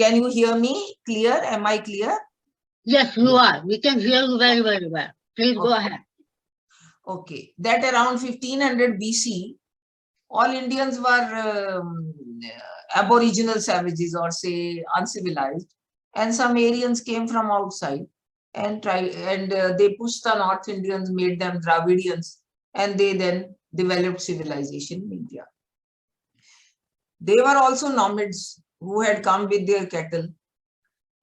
Can you hear me clear? Am I clear? Yes, you are. We can hear you very, very well. Please go ahead. Okay. That around 1500 BC, all Indians were aboriginal savages, or say uncivilized, and some Aryans came from outside and they pushed the North Indians, made them Dravidians, and they then developed civilization in India. They were also nomads who had come with their cattle,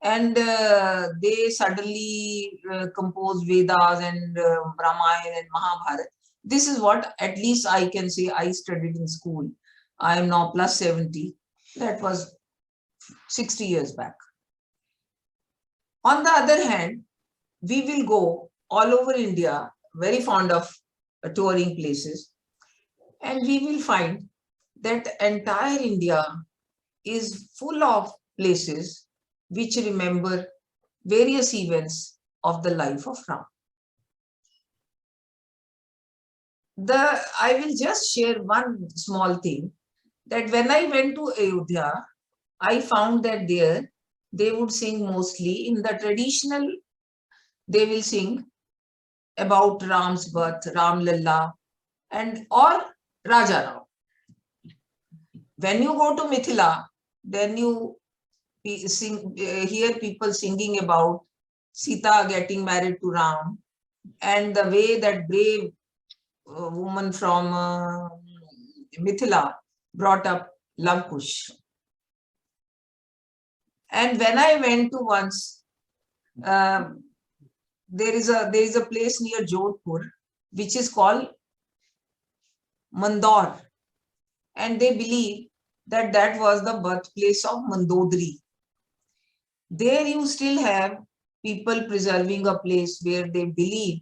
and they suddenly composed Vedas and Ramayana and Mahabharata. This is what at least I can say I studied in school. I am now plus 70. That was 60 years back. On the other hand, we will go all over India, very fond of touring places, and we will find that entire India is full of places which remember various events of the life of Ram. I will just share one small thing, that when I went to Ayodhya, I found that there they would sing mostly in the traditional, they will sing about Ram's birth, Ram Lalla, and or Raja Ram. When you go to Mithila, then you hear people singing about Sita getting married to Ram, and the way that brave woman from Mithila brought up Love Kush. And when I went to once, there is a place near Jodhpur which is called Mandor, and they believe that that was the birthplace of Mandodari. There you still have people preserving a place where they believe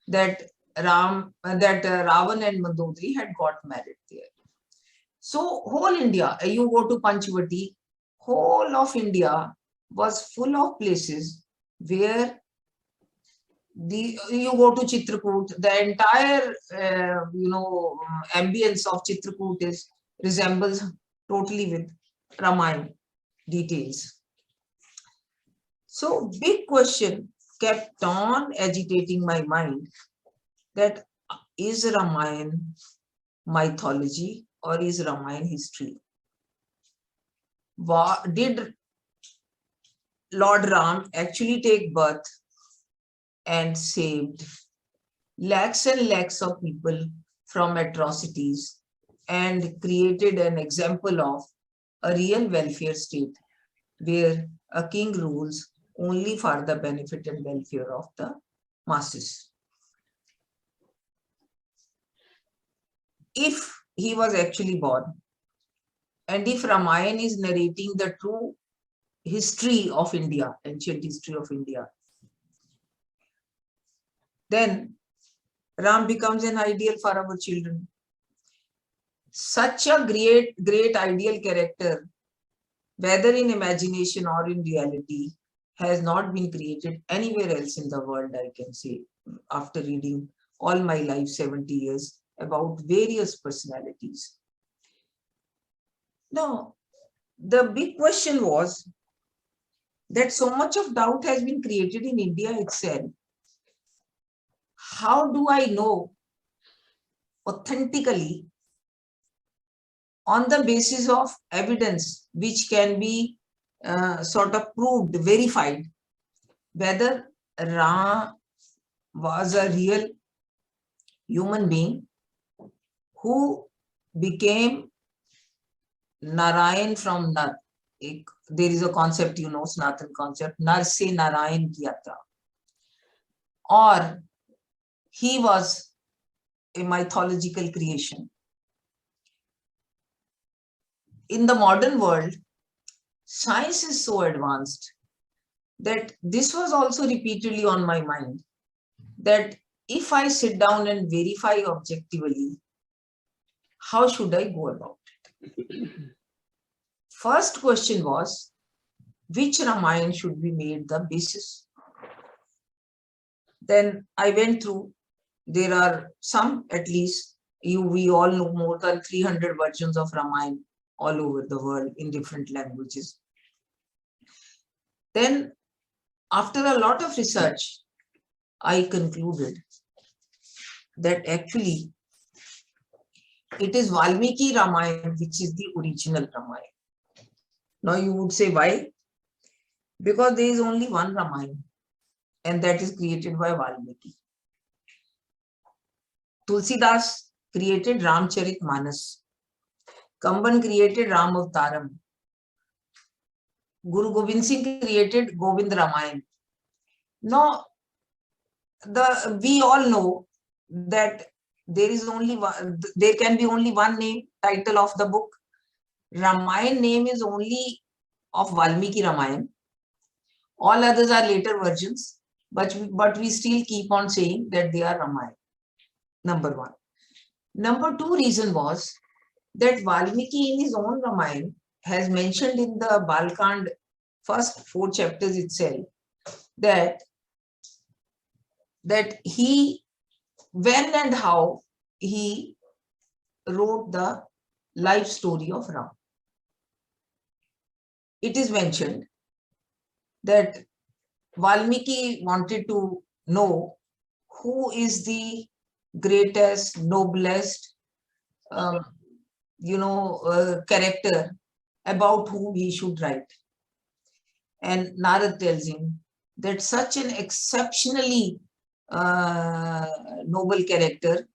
that Ravan and Mandodari had got married there. So whole India, you go to Panchavati, whole of India was full of places where you go to Chitrakoot, the entire ambience of Chitrakoot resembles totally with Ramayana details. So big question kept on agitating my mind, that is Ramayana mythology or is Ramayana history? Did Lord Ram actually take birth and saved lakhs and lakhs of people from atrocities and created an example of a real welfare state where a king rules only for the benefit and welfare of the masses? If he was actually born, and if Ramayana is narrating the true history of India, ancient history of India, then Ram becomes an ideal for our children. Such a great ideal character, whether in imagination or in reality, has not been created anywhere else in the world, I can say, after reading all my life, 70 years, about various personalities. Now, the big question was that so much of doubt has been created in India itself. How do I know authentically, on the basis of evidence which can be sort of proved, verified, whether Ram was a real human being who became Narayan from Nar? There is a concept, Sanatan concept, Nar se Narayan ki yatra. Or he was a mythological creation. In the modern world, science is so advanced that this was also repeatedly on my mind, that if I sit down and verify objectively, how should I go about it? First question was, which Ramayana should be made the basis? Then I went through, there are some, at least, we all know more than 300 versions of Ramayana all over the world in different languages. Then after a lot of research, I concluded that actually it is Valmiki Ramayana which is the original Ramayana. Now you would say why? Because there is only one Ramayana and that is created by Valmiki. Tulsidas created Ramcharitmanas. Kamban created Ram Avtaram. Guru Gobind Singh created Govind Ramayana. Now, we all know that there is only one, there can be only one name, title of the book. Ramayana name is only of Valmiki Ramayana. All others are later versions, but we still keep on saying that they are Ramayana. Number one. Number two reason was that Valmiki in his own Ramayana has mentioned in the Balkand first 4 chapters itself that he, when and how he wrote the life story of Ram. It is mentioned that Valmiki wanted to know who is the greatest, noblest, character about whom he should write. And Narad tells him that such an exceptionally noble character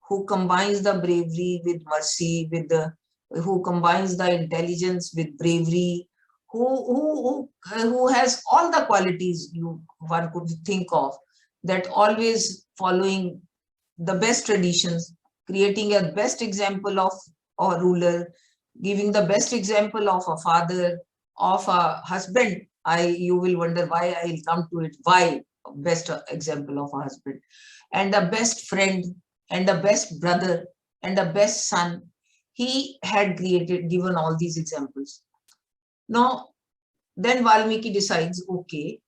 who combines the bravery with mercy, who combines the intelligence with bravery, who has all the qualities one could think of, that always following the best traditions, creating a best example of a ruler, giving the best example of a father, of a husband. You will wonder why I will come to it. Why best example of a husband, and the best friend, and the best brother, and the best son. He had given all these examples. Now, then Valmiki decides, okay,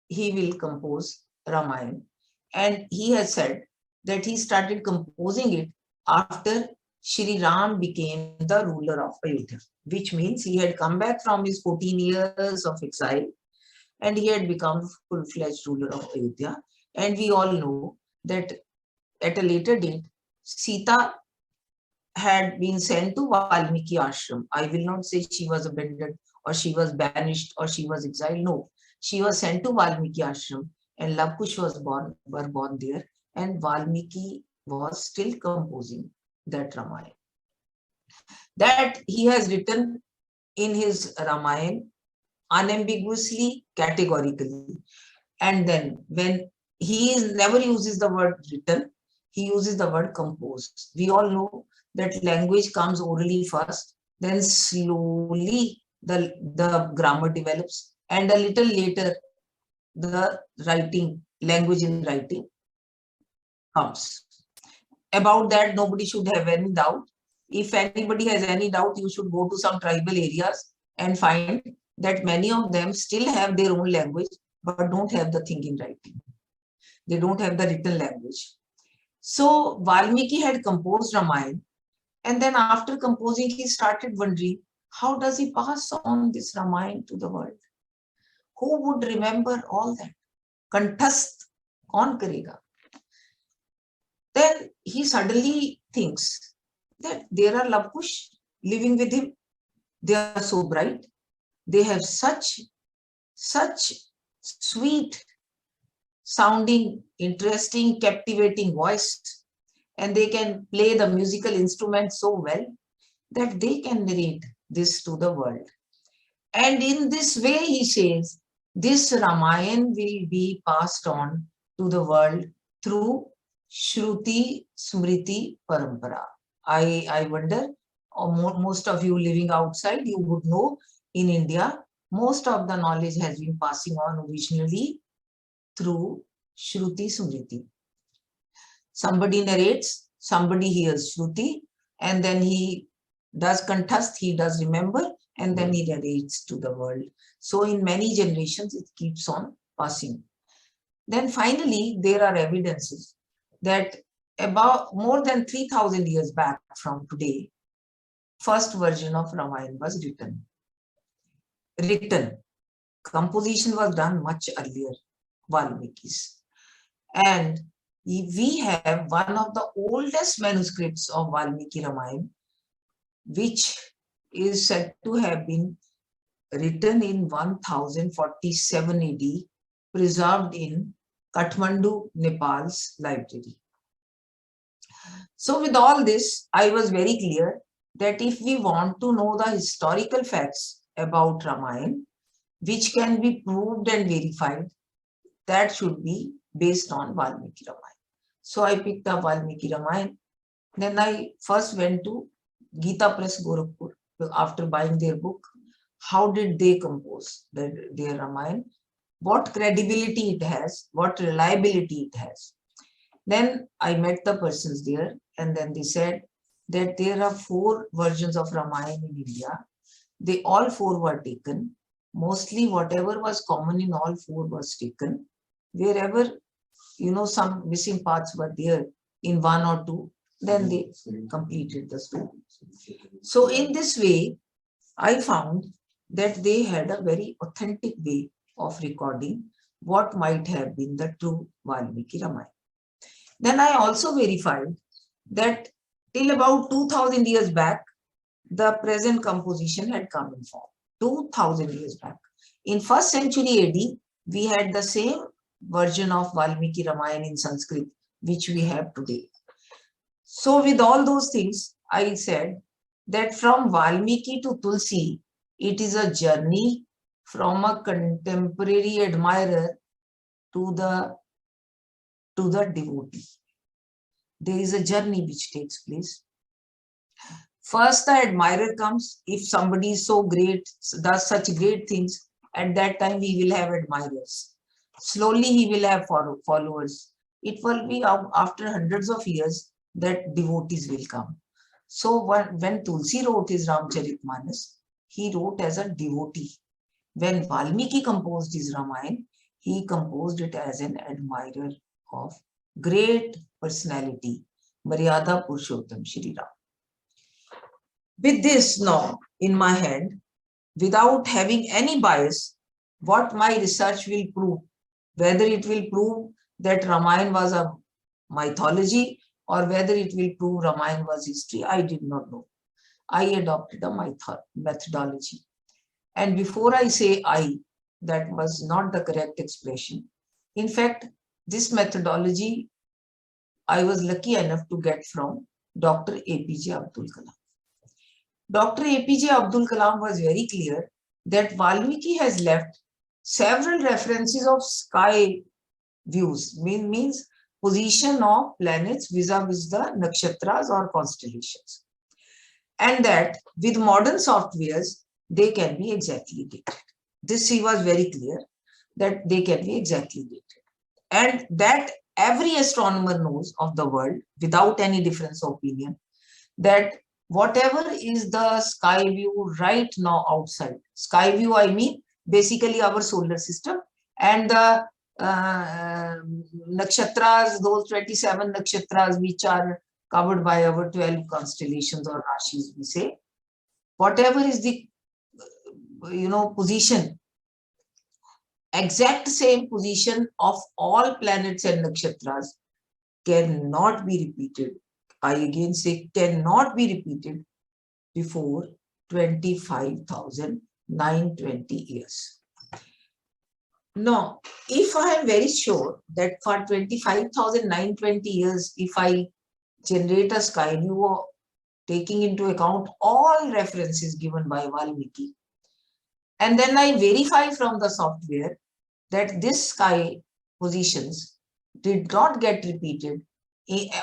he will compose Ramayana. And he has said that he started composing it after Shri Ram became the ruler of Ayodhya, which means he had come back from his 14 years of exile and he had become full-fledged ruler of Ayodhya. And we all know that at a later date, Sita had been sent to Valmiki ashram. I will not say she was abandoned or she was banished or she was exiled. No, she was sent to Valmiki ashram and Lava Kush were born there, and Valmiki was still composing that Ramayana. That he has written in his Ramayana unambiguously, categorically. And then when he never uses the word written, he uses the word composed. We all know that language comes orally first, then slowly the grammar develops, and a little later the language in writing comes. About that, nobody should have any doubt. If anybody has any doubt, you should go to some tribal areas and find that many of them still have their own language, but don't have the thing in writing. They don't have the written language. So Valmiki had composed Ramayana, and then after composing, he started wondering, how does he pass on this Ramayana to the world? Who would remember all that? Kanthasth, kaun karega? Then he suddenly thinks that there are Lava Kush living with him. They are so bright. They have such sweet sounding, interesting, captivating voice, and they can play the musical instrument so well that they can narrate this to the world. And in this way, he says, this Ramayana will be passed on to the world through Shruti Smriti Parampara. I wonder, most of you living outside, you would know in India, most of the knowledge has been passing on originally through Shruti Smriti. Somebody narrates, somebody hears Shruti, and then he does Kanthasth, he does remember, and then he narrates to the world. So in many generations, it keeps on passing. Then finally, there are evidences that about more than 3,000 years back from today, first version of Ramayana was written. composition was done much earlier, Valmiki's. And we have one of the oldest manuscripts of Valmiki Ramayana, which is said to have been written in 1047 AD, preserved in Kathmandu, Nepal's library. So with all this, I was very clear that if we want to know the historical facts about Ramayana, which can be proved and verified, that should be based on Valmiki Ramayana. So I picked up Valmiki Ramayana. Then I first went to Gita Press Gorakhpur after buying their book. How did they compose their Ramayana? What credibility it has, what reliability it has. Then I met the persons there, and then they said that there are 4 versions of Ramayana in India. They all 4 were taken. Mostly whatever was common in all 4 was taken. Wherever, some missing parts were there in 1 or 2, then they completed the story. So in this way, I found that they had a very authentic way of recording what might have been the true Valmiki Ramayana. Then I also verified that till about 2000 years back, the present composition had come in form. 2000 years back. In 1st century AD, we had the same version of Valmiki Ramayana in Sanskrit, which we have today. So with all those things, I said that from Valmiki to Tulsi, it is a journey from a contemporary admirer to the devotee. There is a journey which takes place. First, the admirer comes. If somebody is so great, does such great things, at that time we will have admirers. Slowly he will have followers. It will be after hundreds of years that devotees will come. So when Tulsi wrote his Ramcharitmanas, he wrote as a devotee. When Valmiki composed his Ramayana, he composed it as an admirer of great personality, Maryada Purushottam Shri Ram. With this now in my hand, without having any bias, what my research will prove, whether it will prove that Ramayana was a mythology or whether it will prove Ramayana was history, I did not know. I adopted a methodology. And before I say that was not the correct expression. In fact, this methodology I was lucky enough to get from Dr. APJ Abdul Kalam. Dr. APJ Abdul Kalam was very clear that Valmiki has left several references of sky views, means position of planets vis-a-vis the nakshatras or constellations. And that with modern softwares, they can be exactly dated. This he was very clear that they can be exactly dated. And that every astronomer knows of the world without any difference of opinion, that whatever is the sky view right now outside, sky view I mean basically our solar system and the nakshatras, those 27 nakshatras which are covered by our 12 constellations or rashis, we say, whatever is the position, exact same position of all planets and nakshatras cannot be repeated. I again say cannot be repeated before 25,920 years. Now, if I am very sure that for 25,920 years, if I generate a sky view taking into account all references given by Valmiki, and then I verify from the software that this sky positions did not get repeated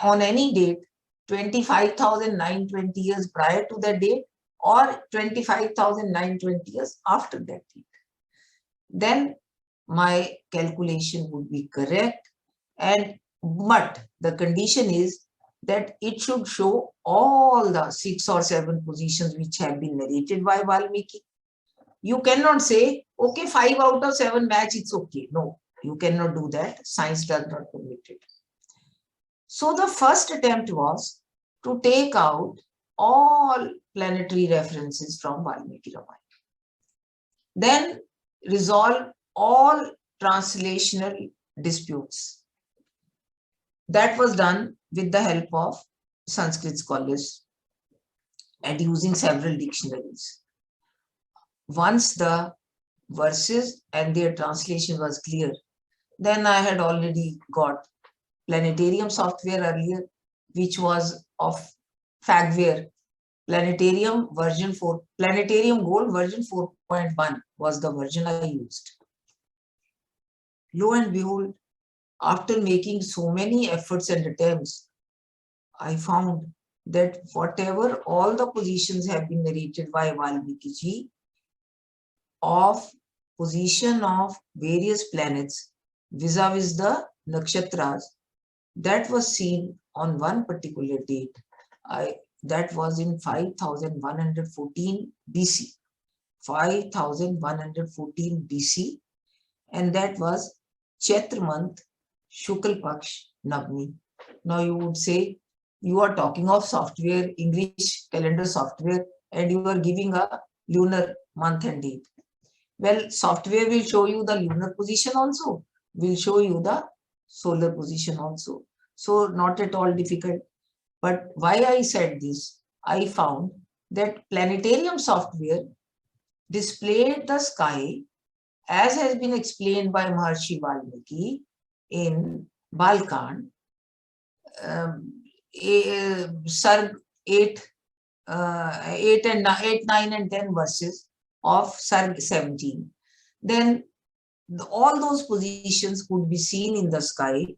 on any date 25,920 years prior to that date or 25,920 years after that date, then my calculation would be correct. But the condition is that it should show all the 6 or 7 positions which have been narrated by Valmiki. You cannot say, okay, 5 out of 7 match, it's okay. No, you cannot do that. Science does not permit it. So the first attempt was to take out all planetary references from Valmiki Ramayana. Then resolve all translational disputes. That was done with the help of Sanskrit scholars and using several dictionaries. Once the verses and their translation was clear, then I had already got Planetarium software earlier, which was of Fagware. Planetarium version 4, Planetarium Gold version 4.1 was the version I used. Lo and behold, after making so many efforts and attempts, I found that whatever all the positions have been narrated by Valmiki ji of position of various planets vis-a-vis the nakshatras, that was seen on one particular date. That was in 5114 BC. 5114 BC, and that was Chaitra month, Shukal Paksh Navami. Now you would say, you are talking of software, English calendar software, and you are giving a lunar month and date. Well, software will show you the lunar position also, will show you the solar position also. So not at all difficult. But why I said this, I found that planetarium software displayed the sky as has been explained by Maharshi Valmiki in Balkand, Sarg 8, 8, 9 and 10 verses of Sarg 17. Then all those positions could be seen in the sky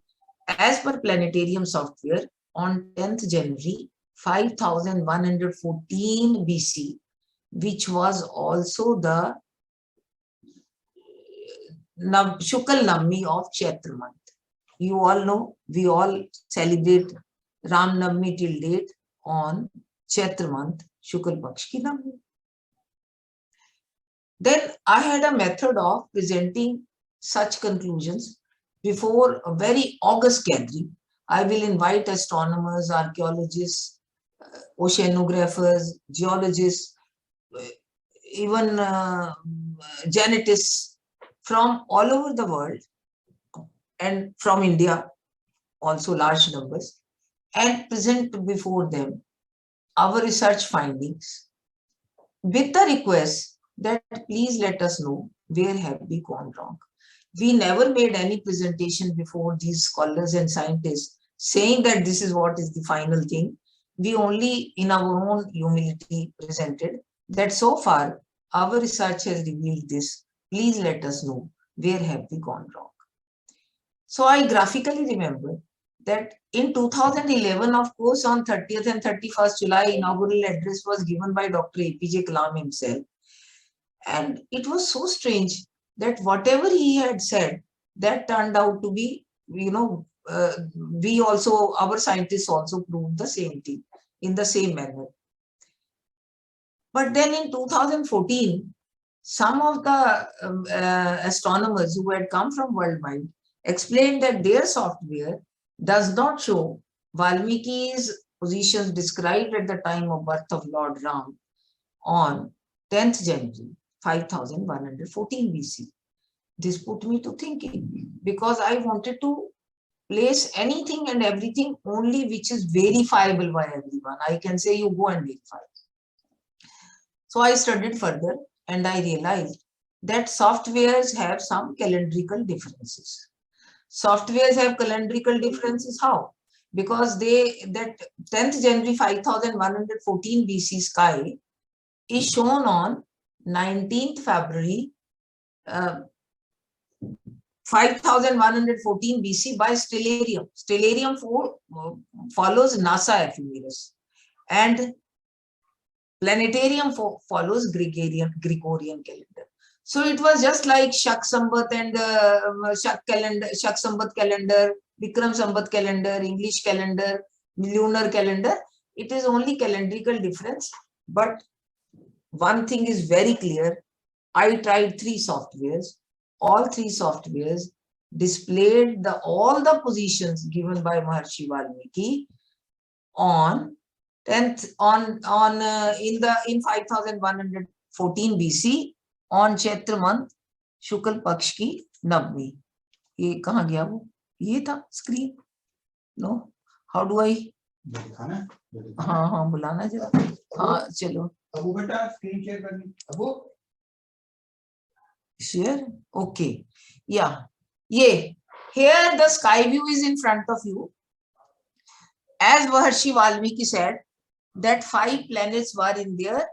as per planetarium software on 10th January 5114 BC, which was also the Shukal Navami of Chaitra month. You all know, we all celebrate Ram Navami till date on Chaitra month, Shukal Paksh ki Navami. Then I had a method of presenting such conclusions before a very august gathering. I will invite astronomers, archaeologists, oceanographers, geologists, even genetists from all over the world and from India, also large numbers, and present before them our research findings with the request that please let us know where have we gone wrong. We never made any presentation before these scholars and scientists saying that this is what is the final thing. We only in our own humility presented that so far our research has revealed this. Please let us know where have we gone wrong. So I graphically remember that in 2011, of course, on 30th and 31st July, inaugural address was given by Dr. APJ Kalam himself. And it was so strange that whatever he had said, that turned out to be, we also, our scientists also proved the same thing in the same manner. But then in 2014, some of the astronomers who had come from worldwide explained that their software does not show Valmiki's positions described at the time of birth of Lord Ram on 10th January 5114 BC. This put me to thinking because I wanted to place anything and everything only which is verifiable by everyone. I can say you go and verify. So I studied further and I realized that softwares have some calendrical differences. Softwares have calendrical differences. How? Because that 10th January 5114 BC sky is shown on 19th February 5114 BC by Stellarium. Stellarium follows NASA ephemeris and Planetarium follows Gregorian calendar. So it was just like Shak Sambat and Shak Sambat calendar, Vikram Sambat calendar, English calendar, lunar calendar. It is only calendrical difference. But one thing is very clear. I tried 3 softwares. All 3 softwares displayed all the positions given by Maharshi Valmiki on 10th in 5114 BC on Chaitra month शुक्ल पक्ष की नवमी। ये कहाँ गया वो? ये था screen. No, how do I? हाँ हाँ बुलाना जरा। हाँ चलो अबू बेटा स्क्रीन शेयर करनी। अबू share. Okay, yeah, ये here the sky view is in front of you. As Maharshi Valmiki said that 5 planets were in their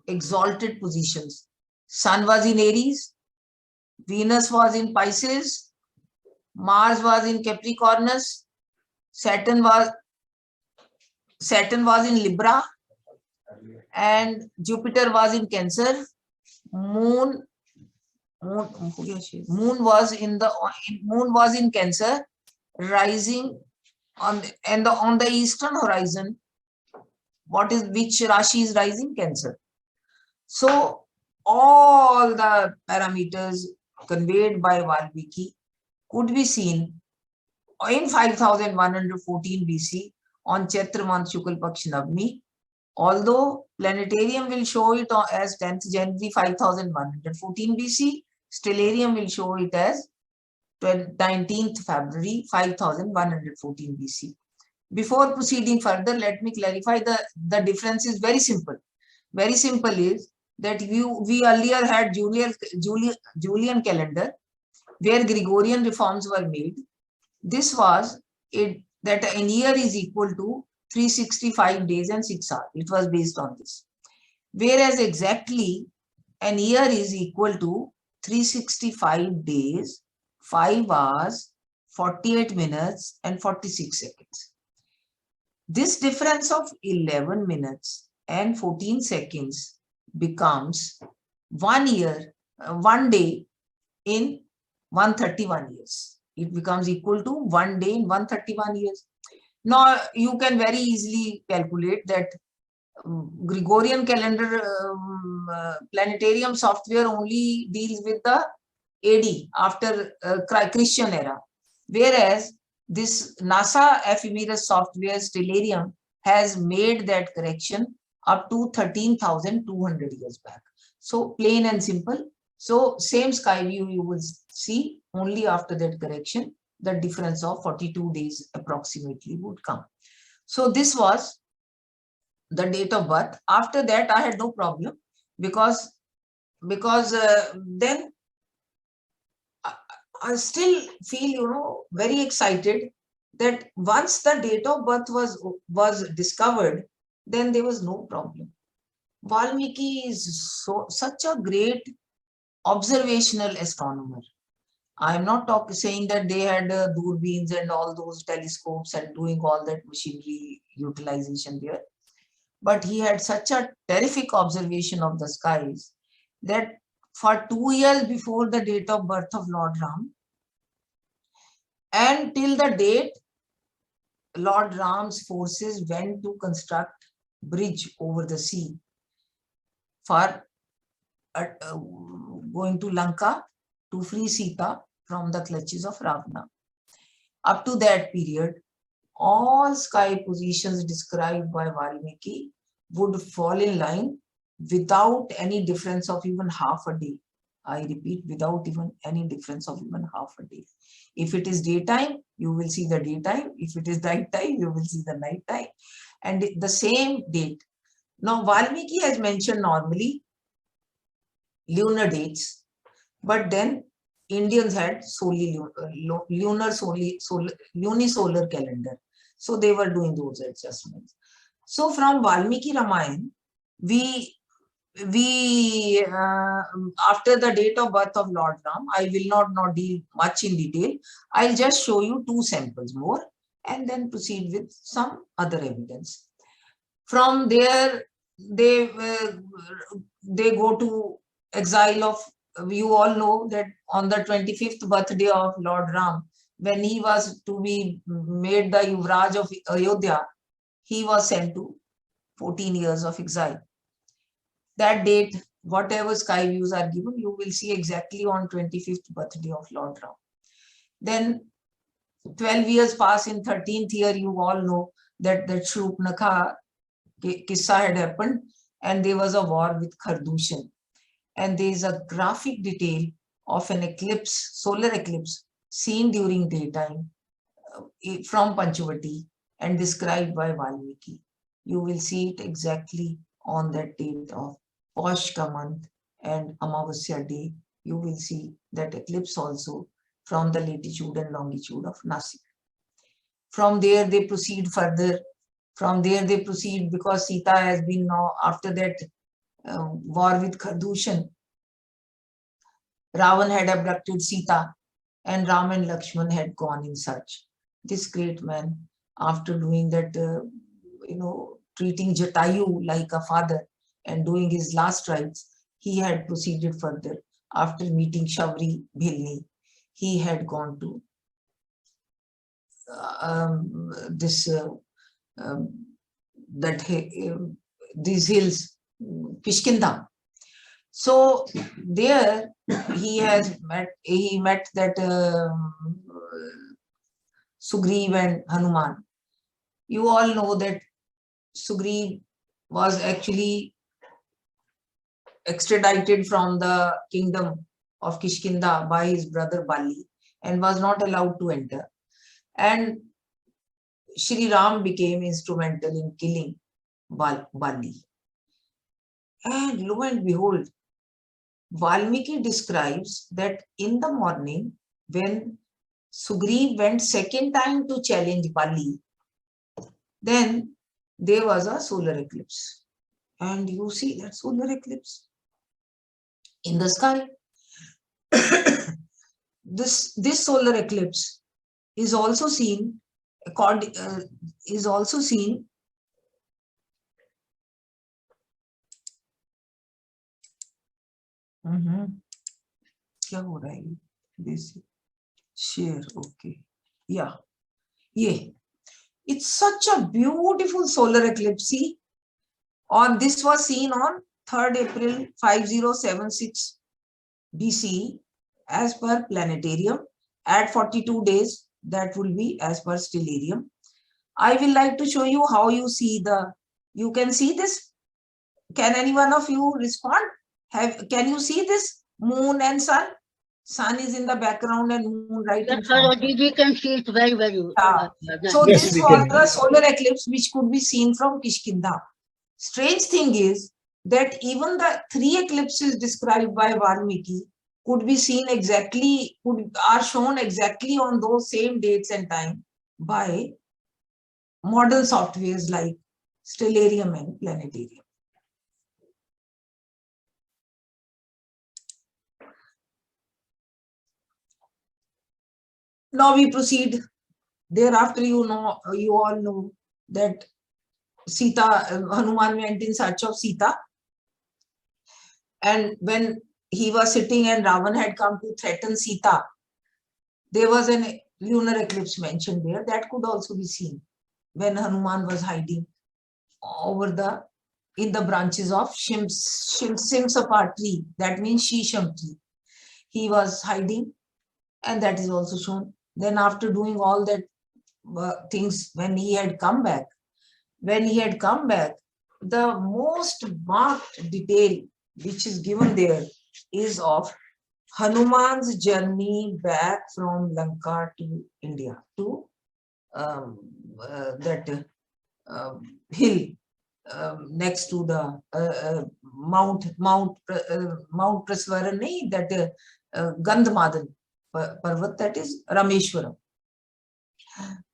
exalted positions. Sun was in Aries, Venus was in Pisces, Mars was in Capricornus, Saturn was in Libra, and Jupiter was in Cancer. Moon was in Cancer, rising on the eastern horizon. Which Rashi is rising? Cancer. So all the parameters conveyed by Valmiki could be seen in 5114 BC on Chaitra month Shukla Paksh Navami. Although planetarium will show it as 10th January 5114 BC, stellarium will show it as 19th February 5114 BC. Before proceeding further, let me clarify the difference is very simple. Very simple is that we earlier had Julian calendar where Gregorian reforms were made. This was that an year is equal to 365 days and 6 hours. It was based on this. Whereas exactly an year is equal to 365 days, 5 hours, 48 minutes and 46 seconds. This difference of 11 minutes and 14 seconds becomes 1 year, 1 day in 131 years. It becomes equal to 1 day in 131 years. Now you can very easily calculate that Gregorian calendar planetarium software only deals with the AD after Christian era, whereas this NASA ephemeris software Stellarium has made that correction up to 13,200 years back. So plain and simple. So same sky view you will see, only after that correction the difference of 42 days approximately would come. So this was the date of birth. After that I had no problem because then I still feel very excited that once the date of birth was discovered, then there was no problem. Valmiki is such a great observational astronomer. I am not saying that they had durbeens and all those telescopes and doing all that machinery utilization there, but he had such a terrific observation of the skies that for 2 years before the date of birth of Lord Ram and till the date Lord Ram's forces went to construct bridge over the sea for going to Lanka to free Sita from the clutches of Ravana. Up to that period, all sky positions described by Valmiki would fall in line without any difference of even half a day. I repeat, without even any difference of even half a day. If it is daytime, you will see the daytime. If it is nighttime, you will see the nighttime. And the same date. Now, Valmiki has mentioned normally lunar dates, but then Indians had solely lunisolar calendar. So they were doing those adjustments. So from Valmiki Ramayana, we after the date of birth of Lord Ram, I will not deal much in detail. I'll just show you 2 samples more and then proceed with some other evidence. From there, they go to exile of, you all know that on the 25th birthday of Lord Ram, when he was to be made the Yuvraj of Ayodhya, he was sent to 14 years of exile. That date, whatever sky views are given, you will see exactly on 25th birthday of Lord Ram. Then 12 years pass. In 13th year, you all know that Shurpanakha Kissa had happened and there was a war with Khardushan. And there is a graphic detail of an eclipse, solar eclipse seen during daytime from Panchavati and described by Valmiki. You will see it exactly on that date of Paushka month and Amavasya day. You will see that eclipse also from the latitude and longitude of Nasik. From there they proceed further. From there they proceed because Sita has been now after that war with Khardushan. Ravan had abducted Sita and Ram and Lakshman had gone in search. This great man, after doing that, treating Jatayu like a father and doing his last rites, he had proceeded further. After meeting Shabri Bhilni, he had gone to these hills, Kishkinda. So there he met that Sugriv and Hanuman. You all know that Sugriv was actually extradited from the kingdom of Kishkinda by his brother Bali and was not allowed to enter. And Shri Ram became instrumental in killing Bali. And lo and behold, Valmiki describes that in the morning when Sugriv went second time to challenge Bali, then there was a solar eclipse. And you see that solar eclipse in the sky. This solar eclipse is also seen क्या हो रहा है this share okay yeah it's such a beautiful solar eclipse. See, this was seen on 3rd April 5076 BC as per planetarium. At 42 days, that will be as per stellarium. I will like to show you how you see you can see this. Can any one of you respond? Can you see this moon and sun? Sun is in the background and moon right in front. We can see it very, very well. So yes, this was the solar eclipse which could be seen from Kishkinda. Strange thing is that even the 3 eclipses described by Valmiki could be seen exactly, are shown exactly on those same dates and time by modern softwares like Stellarium and Planetarium. Now we proceed. Thereafter, you all know that Hanuman went in search of Sita. And when he was sitting and Ravan had come to threaten Sita, there was a lunar eclipse mentioned there that could also be seen when Hanuman was hiding in the branches of Simsapa tree. That means Shisham tree. He was hiding, and that is also shown. Then after doing all that things, when he had come back, the most marked detail which is given there is of Hanuman's journey back from Lanka to India, to that hill next to the Mount Praswaran, that Gandhamadan Parvat, that is Rameshwaram.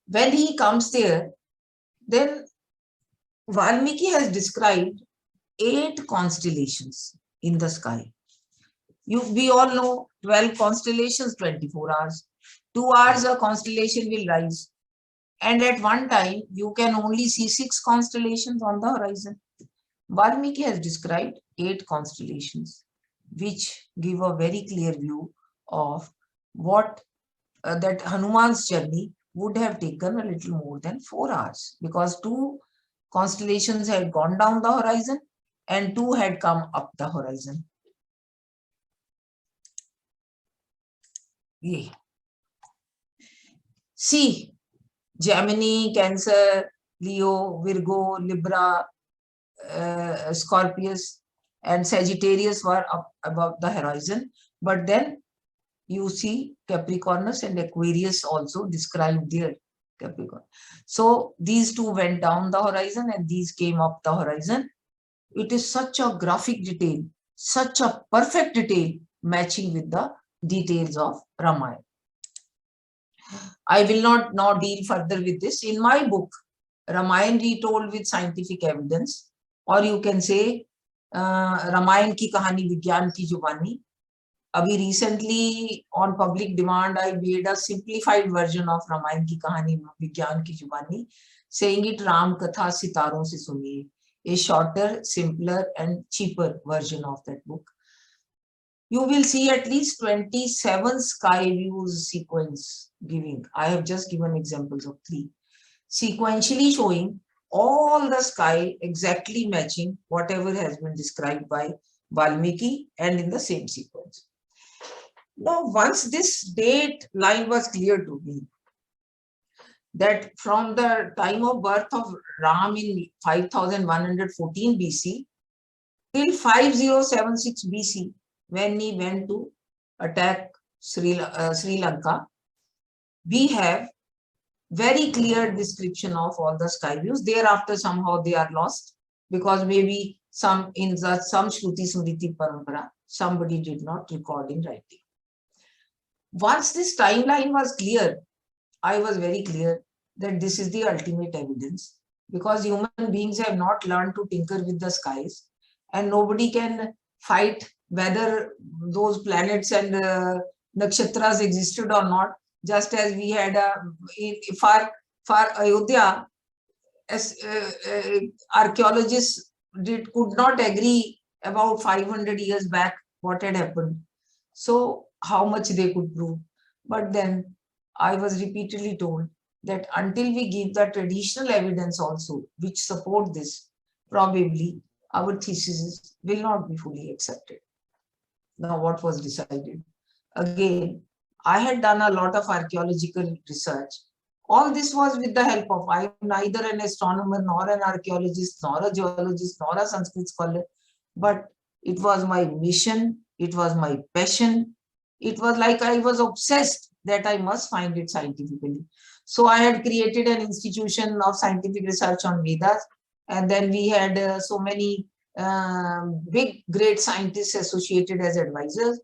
When he comes there, then Valmiki has described 8 constellations in the sky. We all know 12 constellations, 24 hours. 2 hours a constellation will rise. And at one time, you can only see 6 constellations on the horizon. Valmiki has described 8 constellations, which give a very clear view of what that Hanuman's journey would have taken a little more than 4 hours, because 2 constellations had gone down the horizon and 2 had come up the horizon. Yeah. See, Gemini, Cancer, Leo, Virgo, Libra, Scorpius and Sagittarius were up above the horizon, but then you see Capricornus and Aquarius also described there. Capricorn. So these two went down the horizon and these came up the horizon. It is such a graphic detail, such a perfect detail matching with the details of Ramayana. I will not now deal further with this. In my book, Ramayana Retold with Scientific Evidence, or you can say Ramayana ki kahani vigyan ki jubani. Abhi recently on public demand, I made a simplified version of Ramayana ki kahani vigyan ki jubani, saying it Ram Katha Sitaron se suniye. A shorter, simpler and cheaper version of that book. You will see at least 27 sky views sequence giving. I have just given examples of 3. Sequentially showing all the sky exactly matching whatever has been described by Valmiki and in the same sequence. Now, once this date line was clear to me, that from the time of birth of Ram in 5114 BC till 5076 BC, when he went to attack Sri Lanka, we have very clear description of all the sky views. Thereafter, somehow they are lost because maybe some in the some Shruti Smriti Parampara, somebody did not record in writing. Once this timeline was clear, I was very clear that this is the ultimate evidence, because human beings have not learned to tinker with the skies, and nobody can fight whether those planets and nakshatras existed or not. Just as we had for Ayodhya, as archaeologists could not agree about 500 years back what had happened. So how much they could prove. But then I was repeatedly told that until we give the traditional evidence also, which support this, probably our theses will not be fully accepted. Now, what was decided? Again, I had done a lot of archaeological research. All this was with the help of, I am neither an astronomer, nor an archaeologist, nor a geologist, nor a Sanskrit scholar, but it was my mission, it was my passion. It was like I was obsessed that I must find it scientifically. So I had created an institution of scientific research on Vedas, and then we had so many big, great scientists associated as advisors,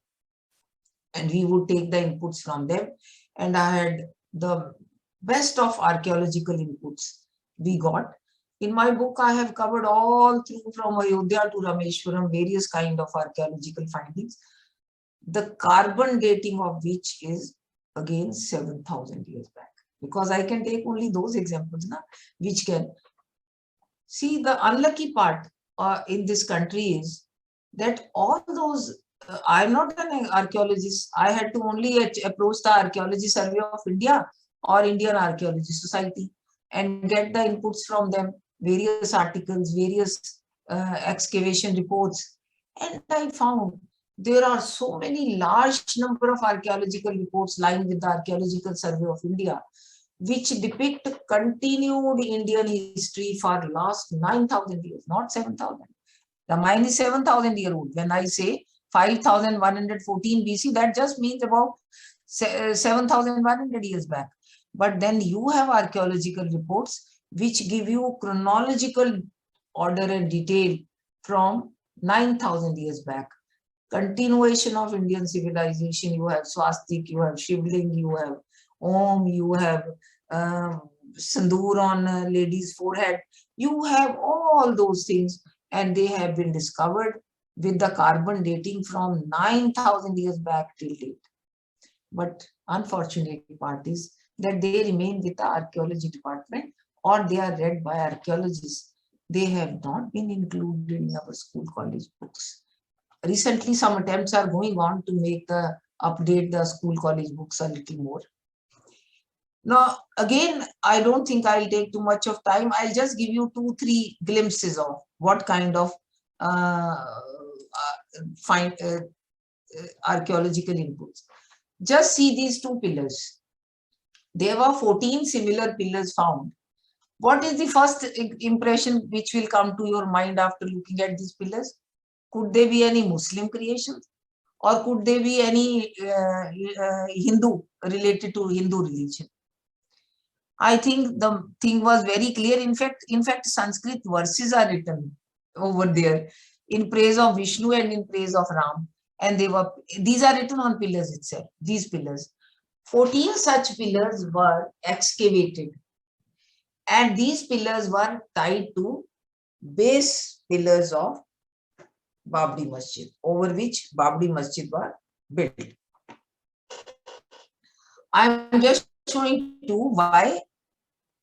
and we would take the inputs from them. And I had the best of archaeological inputs we got. In my book, I have covered all through from Ayodhya to Rameshwaram, various kind of archaeological findings, the carbon dating of which is again 7,000 years back. Because I can take only those examples, which can. See, the unlucky part in this country is that all those, I'm not an archaeologist, I had to only approach the Archaeology Survey of India or Indian Archaeology Society and get the inputs from them, various articles, various excavation reports. And I found there are so many large number of archaeological reports lying with the Archaeological Survey of India, which depict continued Indian history for last 9,000 years, not 7,000. Ramayana is 7,000 year old. When I say 5114 BC, that just means about 7,100 years back. But then you have archaeological reports which give you chronological order and detail from 9,000 years back. Continuation of Indian civilization, you have swastik, you have shivling, you have Om, you have Sandur on ladies' forehead, you have all those things, and they have been discovered with the carbon dating from 9,000 years back till date. But unfortunate part is that they remain with the archaeology department, or they are read by archaeologists. They have not been included in our school college books. Recently, some attempts are going on to update the school college books a little more. Now, again, I don't think I'll take too much of time. I'll just give you 2-3 glimpses of what kind of archaeological inputs. Just see these 2 pillars. There were 14 similar pillars found. What is the first impression which will come to your mind after looking at these pillars? Could they be any Muslim creations? or could they be any Hindu related to Hindu religion? I think the thing was very clear. In fact, Sanskrit verses are written over there in praise of Vishnu and in praise of Ram, and these are written on pillars itself. These pillars, 14 such pillars were excavated, and these pillars were tied to base pillars of Babri Masjid, over which Babri Masjid was built. I am just showing you why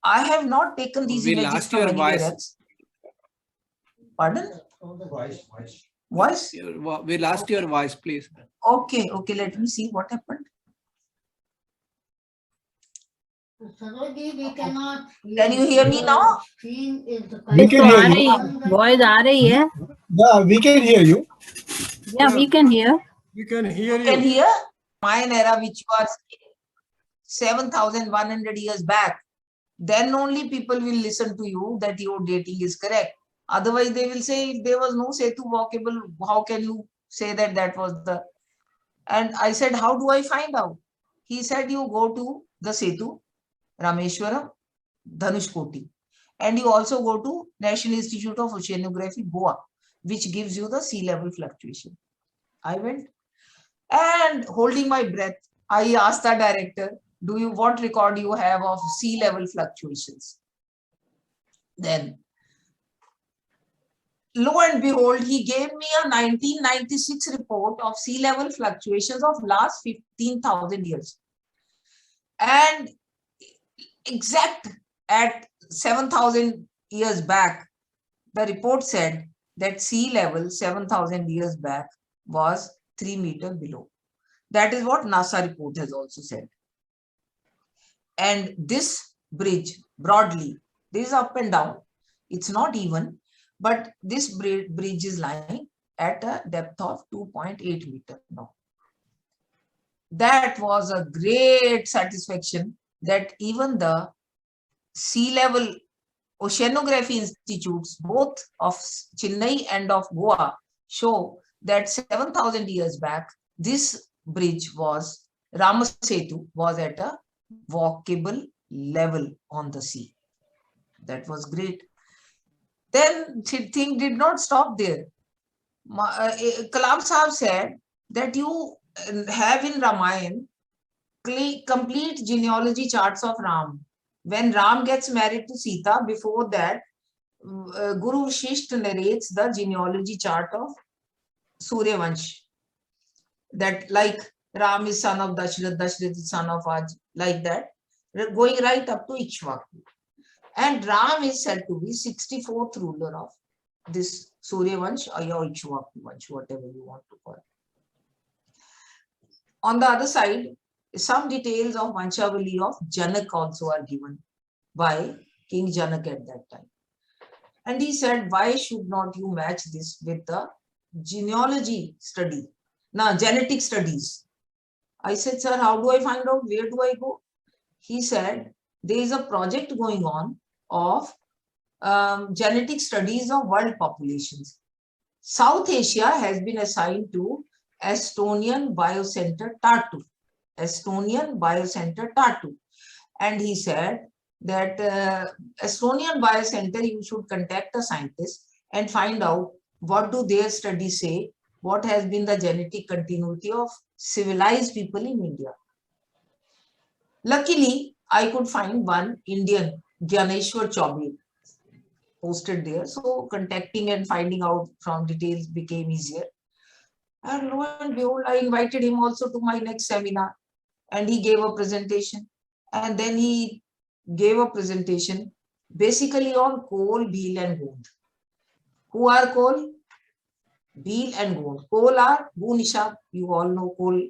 I have not taken these We images lost from your anywhere voice. else. Pardon? Voice. Voice? We lost your voice, please. Okay, let me see what happened. Sarojji, we cannot. Can you hear me now? Screen is We can hear you. Voice आ रही है? Yeah, we can hear you. Yeah, we can hear. We can hear You can you. hear Mayan era, which was 7,100 years back. Then only people will listen to you that your dating is correct. Otherwise, they will say if there was no Setu walkable, how can you say that that was the... And I said, how do I find out? He said, you go to the Setu, Rameshwaram, Dhanushkoti, and you also go to National Institute of Oceanography, Goa, which gives you the sea level fluctuation. I went and holding my breath, I asked the director, what record you have of sea level fluctuations? Then, lo and behold, he gave me a 1996 report of sea level fluctuations of last 15,000 years. And exact at 7,000 years back, the report said that sea level 7,000 years back was 3 meters below. That is what NASA report has also said. And this bridge, broadly, this is up and down. It's not even, but this bridge is lying at a depth of 2.8 meters now. That was a great satisfaction that even the sea level oceanography institutes, both of Chennai and of Goa, show that 7,000 years back, this bridge was, Ramasetu, was at a walkable level on the sea. That was great. Then the thing did not stop there. Kalam Sahab said that you have in Ramayana complete genealogy charts of Ram. When Ram gets married to Sita, before that, Guru Vashishtha narrates the genealogy chart of Suryavansh. That like Ram is son of Dashrath, Dashrath is son of Aj, like that, going right up to Ikshvaku. And Ram is said to be 64th ruler of this Suryavansh or Ikshvaku Vansh, whatever you want to call it. On the other side, some details of Vanshavali of Janak also are given by King Janak at that time. And he said, why should not you match this with the genealogy study? Now, genetic studies. I said, sir, how do I find out? Where do I go? He said, there is a project going on of genetic studies of world populations. South Asia has been assigned to Estonian Biocenter Tartu. Estonian Biocenter Tartu. And he said that Estonian Biocenter, you should contact a scientist and find out what do their studies say, what has been the genetic continuity of civilized people in India. Luckily, I could find one Indian, Gyaneshwar Chaubey, posted there. So contacting and finding out from details became easier. And lo and behold, I invited him also to my next seminar. And he gave a presentation. And then he gave a presentation basically on Kol, Bhil and Gond. Who are Kol? Bhil and Gond. Kol are Bhunisha. You all know Kol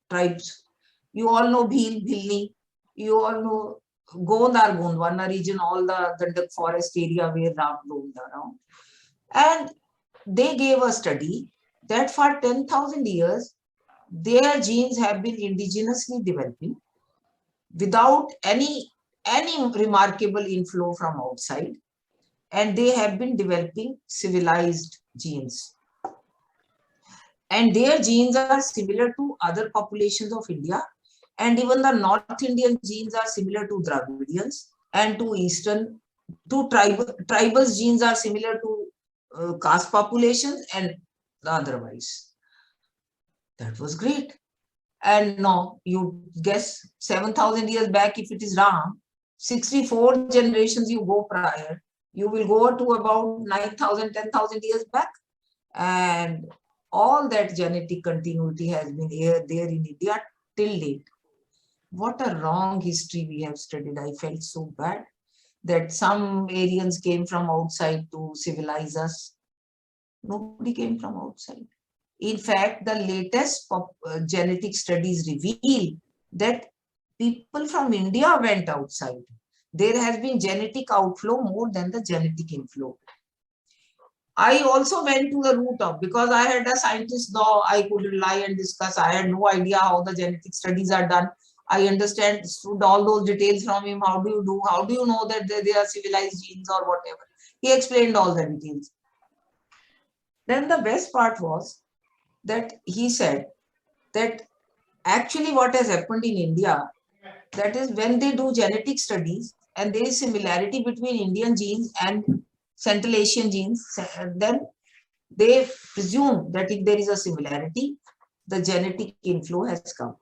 tribes. You all know Bhil, Bhilni. You all know Gond are Gondwana region, all the Gandak forest area where Ram roamed around. And they gave a study that for 10,000 years, their genes have been indigenously developing without any remarkable inflow from outside, and they have been developing civilized genes. and their genes are similar to other populations of India, and even the North Indian genes are similar to Dravidians and to Eastern, tribal genes are similar to caste populations and otherwise. That was great. And now you guess 7,000 years back, if it is Ram, 64 generations you go prior, you will go to about 9,000, 10,000 years back. And all that genetic continuity has been there in India till date. What a wrong history we have studied. I felt so bad that some Aryans came from outside to civilize us. Nobody came from outside. In fact, the latest genetic studies reveal that people from India went outside. There has been genetic outflow more than the genetic inflow. I also went to the root of, because I had a scientist, though I could lie and discuss. I had no idea how the genetic studies are done. I understand all those details from him. How do you know that they are civilized genes or whatever? He explained all the details. Then the best part was that he said that actually what has happened in India, that is when they do genetic studies and there is similarity between Indian genes and Central Asian genes, then they presume that if there is a similarity, the genetic inflow has come.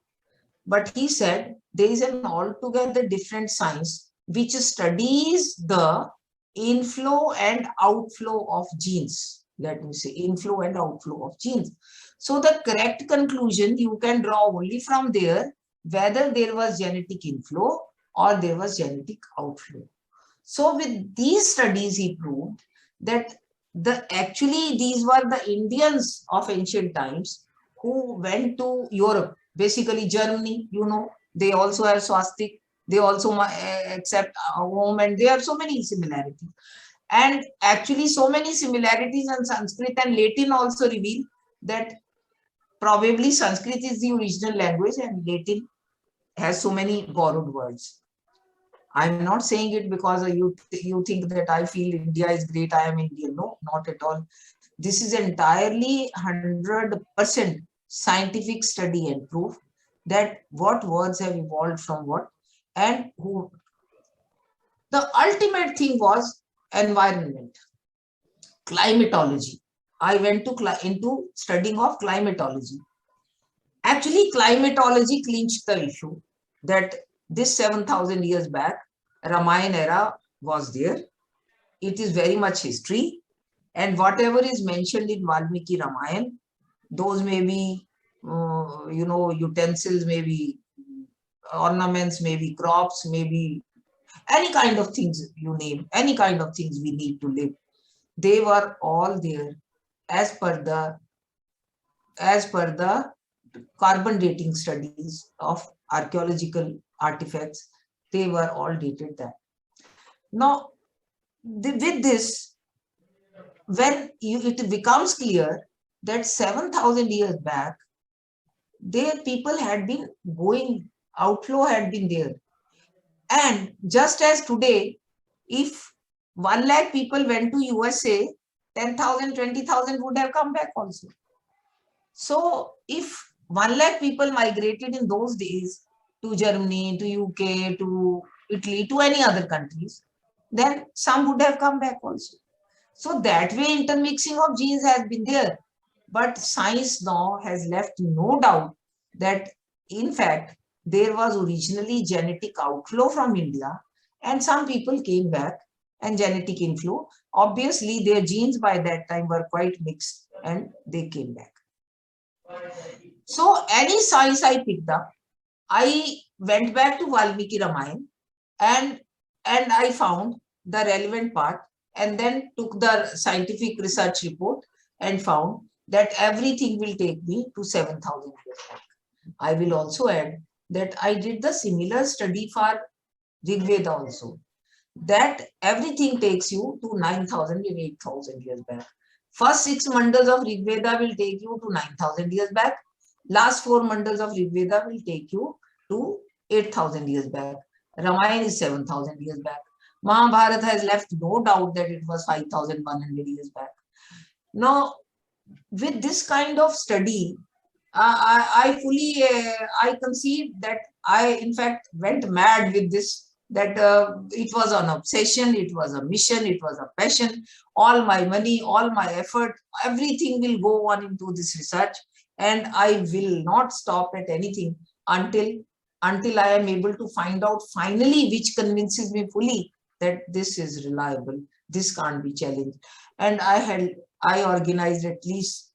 But he said there is an altogether different science which studies the inflow and outflow of genes. Let me say inflow and outflow of genes. So the correct conclusion you can draw only from there, whether there was genetic inflow or there was genetic outflow. So with these studies, he proved that actually these were the Indians of ancient times who went to Europe, basically Germany, you know, they also have swastik, they also accept home, and there are so many similarities. And actually so many similarities in Sanskrit and Latin also reveal that probably Sanskrit is the original language and Latin has so many borrowed words. I'm not saying it because you think that I feel India is great, I am Indian. No, not at all. This is entirely 100% scientific study and proof that what words have evolved from what, and who. The ultimate thing was environment, climatology. I went into studying of climatology. Actually, climatology clinched the issue that this 7,000 years back, Ramayana era was there. It is very much history. And whatever is mentioned in Valmiki Ramayana, those may be, utensils, maybe ornaments, maybe crops, maybe any kind of things you name, any kind of things we need to live. They were all there as per the carbon dating studies of archaeological artifacts. They were all dated that. Now, with this, when it becomes clear that 7,000 years back, their people had been going, outflow had been there. And just as today, if 1 lakh people went to USA, 10,000, 20,000 would have come back also. So if 1 lakh people migrated in those days to Germany, to UK, to Italy, to any other countries, then some would have come back also. So that way intermixing of genes has been there. But science now has left no doubt that in fact, there was originally genetic outflow from India and some people came back and genetic inflow. Obviously, their genes by that time were quite mixed and they came back. So any science I picked up, I went back to Valmiki Ramayana and I found the relevant part and then took the scientific research report and found that everything will take me to 7,000 years back. I will also add that I did the similar study for Rig Veda also. That everything takes you to 9,000 and 8,000 years back. First 6 mandals of Rig Veda will take you to 9,000 years back. Last 4 mandals of Rig Veda will take you to 8,000 years back. Ramayana is 7,000 years back. Mahabharata has left no doubt that it was 5,100 years back. Now, with this kind of study, I fully, I conceive that I, in fact, went mad with this, that it was an obsession, it was a mission, it was a passion. All my money, all my effort, everything will go on into this research, and I will not stop at anything until I am able to find out finally which convinces me fully that this is reliable, this can't be challenged. And I organized at least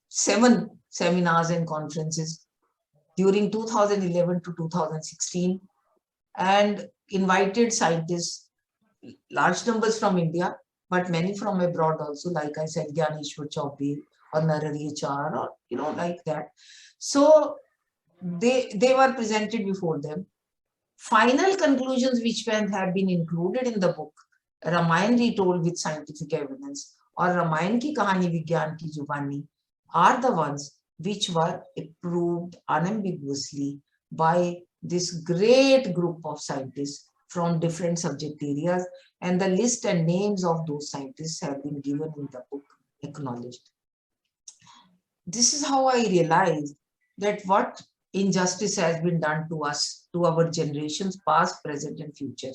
7 seminars and conferences during 2011 to 2016 and invited scientists, large numbers from India, but many from abroad also, like I said, Gyaneshwar Chaubey or Narari Char, or like that. So they were presented before them. Final conclusions which have been included in the book, Ramayana Retold with Scientific Evidence, or Ramayana Ki Kahani Vigyan Ki Zubani, are the ones which were approved unambiguously by this great group of scientists from different subject areas, and the list and names of those scientists have been given in the book, acknowledged. This is how I realized that what injustice has been done to us, to our generations, past, present, and future.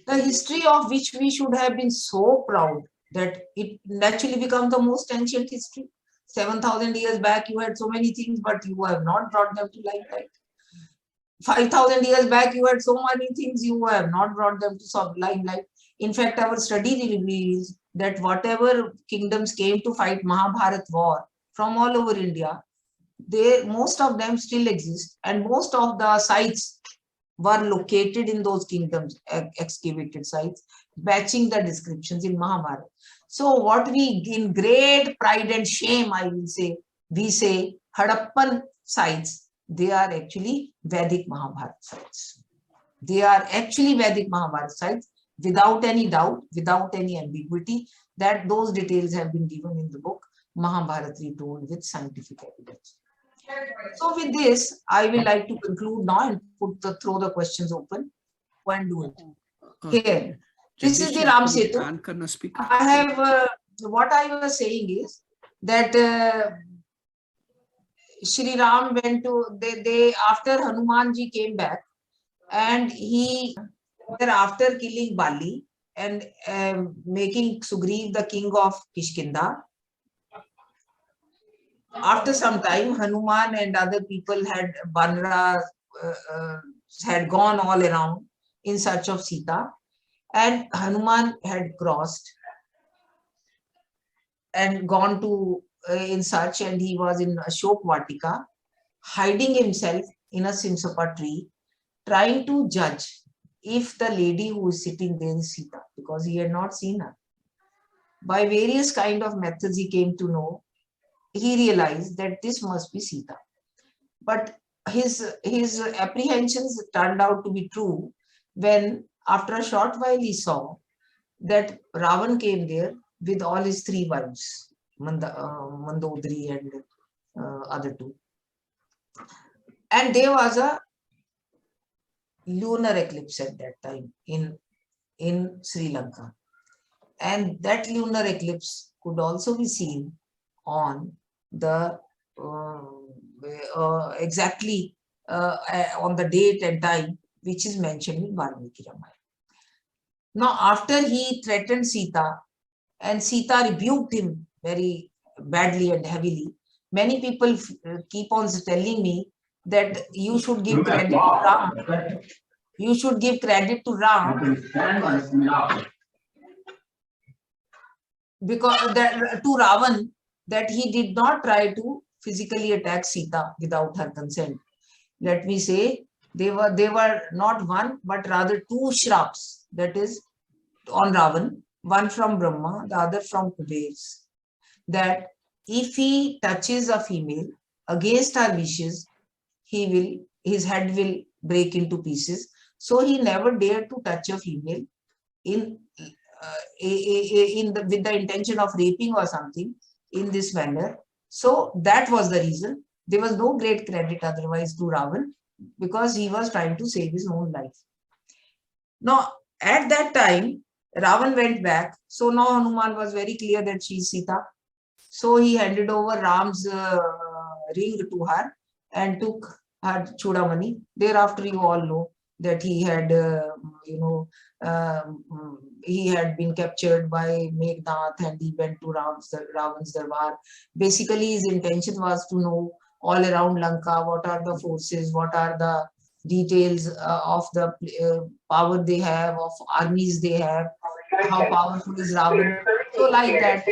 The history of which we should have been so proud that it naturally became the most ancient history. 7,000 years back, you had so many things, but you have not brought them to limelight. 5,000 years back, you had so many things, you have not brought them to limelight. In fact, our study reveals that whatever kingdoms came to fight Mahabharat war from all over India, most of them still exist, and most of the sites were located in those kingdoms, excavated sites, matching the descriptions in Mahabharata. So what we, in great pride and shame, I will say, we say Harappan sites, they are actually Vedic Mahabharata sites. They are actually Vedic Mahabharata sites, without any doubt, without any ambiguity, that those details have been given in the book, Mahabharata Retold with Scientific Evidence. So with this, I will like to conclude now and throw the questions open. Go and do it. Here, this is the Ram Setu. I have, what I was saying is that Shri Ram went to, they after Hanumanji came back, and he, after killing Bali and making Sugriv the king of Kishkinda, after some time, Hanuman and other people had, Banra had gone all around in search of Sita, and Hanuman had crossed and gone to in search, and he was in Ashok Vatika, hiding himself in a Simsapa tree, trying to judge if the lady who is sitting there is Sita, because he had not seen her. By various kind of methods he came to know, he realized that this must be Sita. But his apprehensions turned out to be true when, after a short while, he saw that Ravan came there with all his 3 wives, Mandodari and other 2. And there was a lunar eclipse at that time in Sri Lanka. And that lunar eclipse could also be seen on the exactly on the date and time which is mentioned in Valmiki Ramayana. Now, after he threatened Sita, and Sita rebuked him very badly and heavily, many people keep on telling me that you should give credit to Ram. You should give credit to Ram because to Ravan, that he did not try to physically attack Sita without her consent. Let me say, they were not one, but rather 2 shraps, that is on Ravan, one from Brahma, the other from Kuber's, that if he touches a female against her wishes, his head will break into pieces. So he never dared to touch a female with the intention of raping or something in this manner. So that was the reason. There was no great credit otherwise to Ravan, because he was trying to save his own life. Now, at that time, Ravan went back. So now Hanuman was very clear that she is Sita. So he handed over Ram's ring to her and took her Chudamani. Thereafter, you all know that he had, he had been captured by Meghnad and he went to Ravan's Darbar. Basically, his intention was to know all around Lanka what are the forces, what are the details of the power they have, of armies they have, how powerful is Ravan. So like that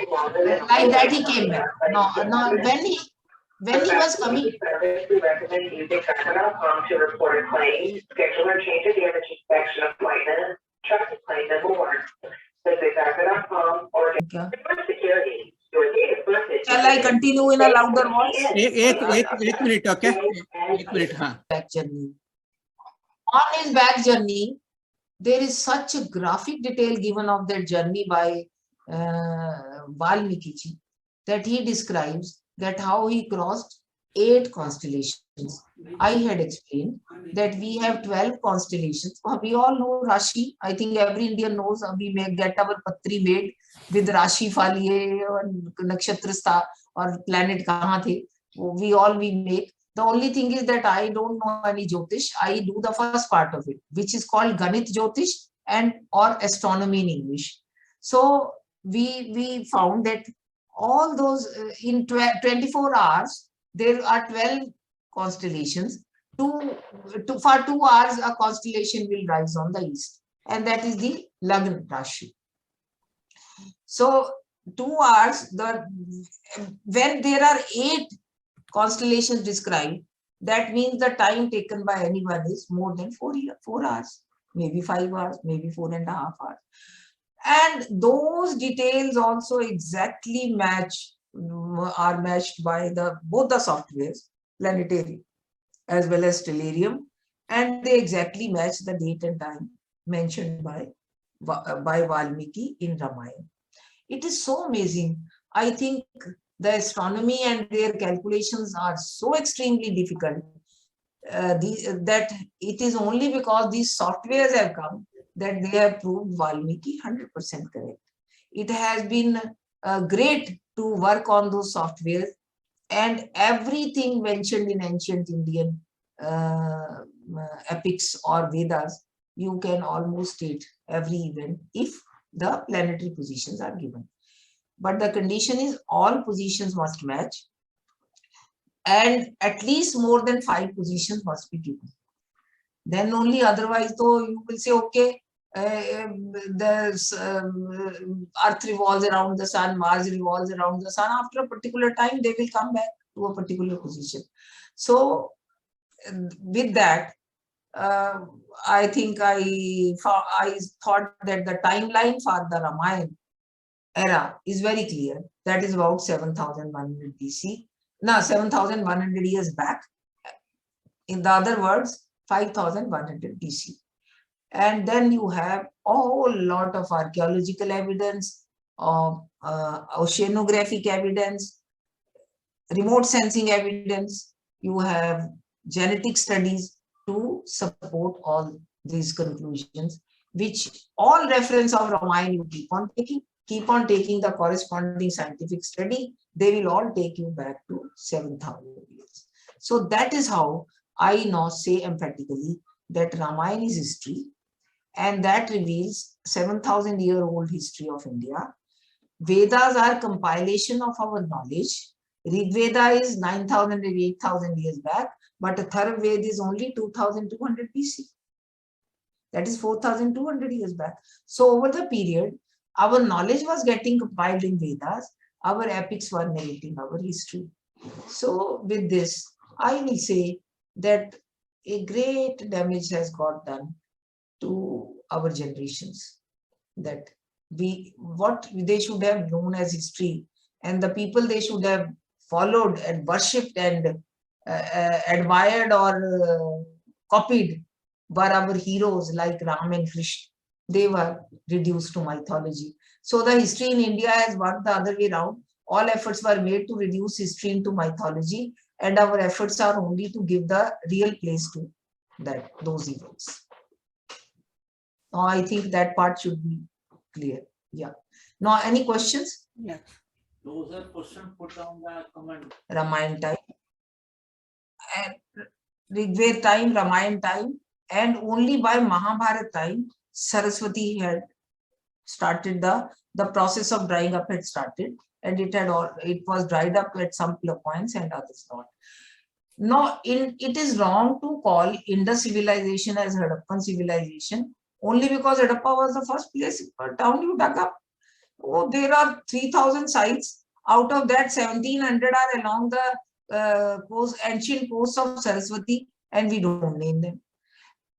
he came back. Now when he was coming, We recommend using Tracker.com to report a claim, schedule or change a damage inspection appointment, trust claim number 1. Visit Tracker.com or for security. Your date of birth is. shall I continue in a louder voice? एक minute, okay? एक minute, हाँ. Back journey. On his back journey, there is such a graphic detail given of that journey by Valmiki ji that he describes that how he crossed 8 constellations. I had explained that we have 12 constellations. We all know Rashi. I think every Indian knows we may get our patri made with Rashi Faliye or Nakshatra star or planet kahan the. We make. The only thing is that I don't know any Jyotish. I do the first part of it, which is called Ganit Jyotish and or astronomy in English. So we found that all those in 24 hours, there are 12 constellations. For 2 hours, a constellation will rise on the east, and that is the Lagna Rashi. So 2 hours, when there are 8 constellations described, that means the time taken by anyone is more than 4 hours, maybe 5 hours, maybe 4.5 hours. And those details also exactly are matched by both the softwares, Planetary as well as Stellarium, and they exactly match the date and time mentioned by Valmiki in Ramayana. It is so amazing. I think the astronomy and their calculations are so extremely difficult that it is only because these softwares have come that they have proved Valmiki 100% correct. It has been great to work on those softwares, and everything mentioned in ancient Indian epics or Vedas, you can almost state every event if the planetary positions are given. But the condition is all positions must match, and at least more than 5 positions must be given. Then only, otherwise, though, you will say, okay, the Earth revolves around the sun, Mars revolves around the sun. After a particular time, they will come back to a particular position. So, with that, I think I thought that the timeline for the Ramayana era is very clear. That is about 7,100 BC. Now, 7,100 years back. In the other words, 5,100 BC. And then you have a whole lot of archaeological evidence, oceanographic evidence, remote sensing evidence. You have genetic studies to support all these conclusions, which all reference of Ramayana you keep on taking the corresponding scientific study, they will all take you back to 7,000 years. So that is how I now say emphatically that Ramayana is history, and that reveals 7,000-year-old history of India. Vedas are compilation of our knowledge. Rig Veda is 9,000 and 8,000 years back, but Atharva Veda is only 2,200 BC. That is 4,200 years back. So over the period, our knowledge was getting compiled in Vedas. Our epics were narrating our history. So with this, I will say that a great damage has got done to our generations, that what they should have known as history and the people they should have followed and worshipped and admired or copied were our heroes like Ram and Krishna. They were reduced to mythology. So the history in India has worked the other way around. All efforts were made to reduce history into mythology, and our efforts are only to give the real place to those events. Now, I think that part should be clear. Yeah. Now, any questions? Yeah. Those are questions put on the comment. Ramayana time, and Rigved time, Ramayana time, and only by Mahabharata time, Saraswati had started the process of drying up had started, and it was dried up at some points and others not. No, it is wrong to call Indus civilization as Harappan civilization only because Harappa was the first place town you dug up. Oh, there are 3,000 sites. Out of that, 1,700 are along the ancient coast of Saraswati, and we don't name them.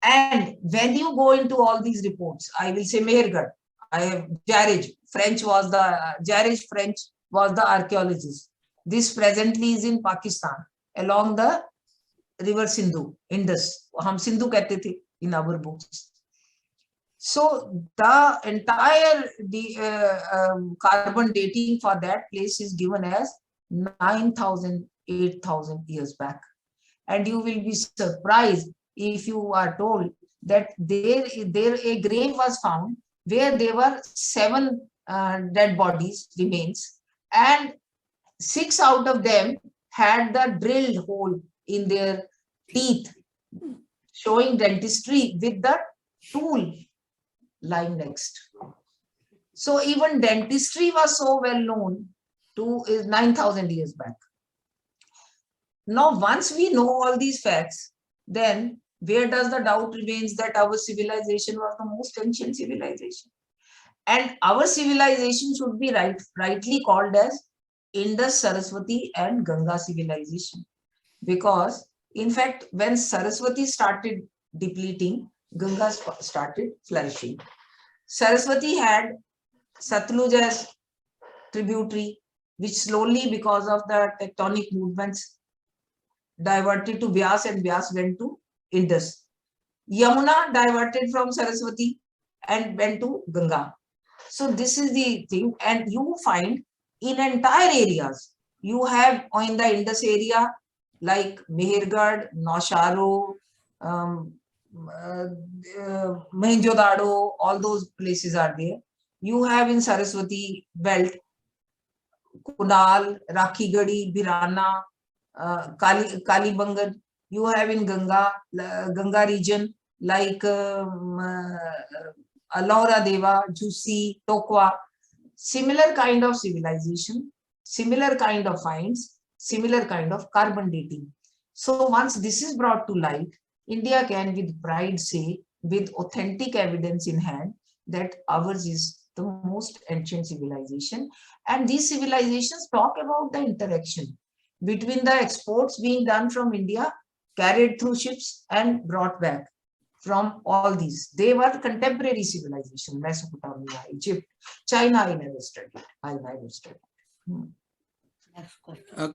And when you go into all these reports, I will say Mehergarh, Jarij French was the archaeologist. This presently is in Pakistan along the river Sindhu, Indus. हम Sindhu कहते थे in our books. So the entire carbon dating for that place is given as 9,000, 8,000 years back. And you will be surprised if you are told that there a grave was found where there were 7 dead bodies remains, and 6 out of them had the drilled hole in their teeth, showing dentistry with the tool lying next. So even dentistry was so well known to 9,000 years back. Now, once we know all these facts, then where does the doubt remains that our civilization was the most ancient civilization? And our civilization should be rightly called as Indus, Saraswati and Ganga civilization. Because in fact, when Saraswati started depleting, Ganga started flourishing. Saraswati had Satluj as tributary, which slowly, because of the tectonic movements, diverted to Vyas, and Vyas went to Indus. Yamuna diverted from Saraswati and went to Ganga. So this is the thing, and you find in entire areas, you have in the Indus area like Mehergarh, Nausharo, Mohenjo-daro, all those places are there. You have in Saraswati belt, Kunal, Rakhigadi, Birana, Kalibangan. You have in Ganga region like Alaura Deva, Jusi, Tokwa. Similar kind of civilization, similar kind of finds, similar kind of carbon dating. So once this is brought to light, India can with pride say, with authentic evidence in hand, that ours is the most ancient civilization. And these civilizations talk about the interaction between the exports being done from India, carried through ships and brought back from all these. They were contemporary civilization, Mesopotamia, Egypt, China I never studied. Next question.